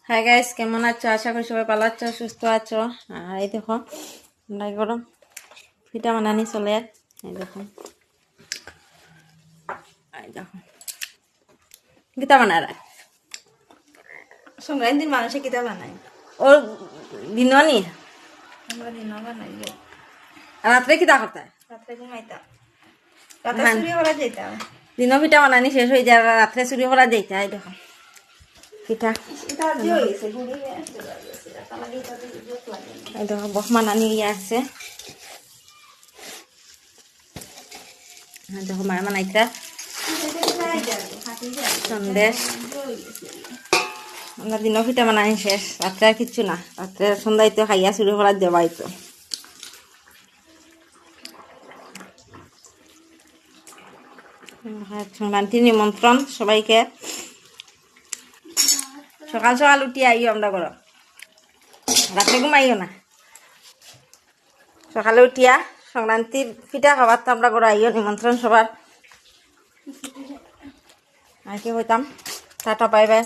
Hi guys, কেমন আছো? আশা করি সবাই ভালো আছো, সুস্থ আছো। আর এই দেখো আমরা গরম পিঠা বানানি চলে। এই দেখো পিঠা বানারা সংক্রান্তির মানুষে কিতা বানাই ও দিননি আমরা দিনও বানাই রাত্রে কিতা করতে রাত্রে ঘুমাইতাম রাতে চুরি করা যেতাম দিনও পিঠা বানানি শেষ হয়ে যায়, রাত্রে চুরি করা যাইতে। এই দেখো পিঠা এটা আজি হয়েছে গুড়ি এই দেখো বহমান আনি ইয়ে আছে। দেখো মায়ের বানাইতা সন্দেশ। আমরা দিনও পিঠা বানানি শেষ, রাত্রে আর কিচ্ছু না। রাত্রে সন্ধ্যায় তো খাইয়া চুরি করা দেবাই তো। সংক্রান্তির নিমন্ত্রণ সবাইকে। সকাল সকাল উঠি আইও আমরা করো, রাত্রে ঘুমাইও না। সকালে উঠিয়া সংক্রান্তির পিঠা খাবার তো আমরা করো আইও, নিমন্ত্রণ সবার। আর কি হইতাম, টাটা বাই বাই।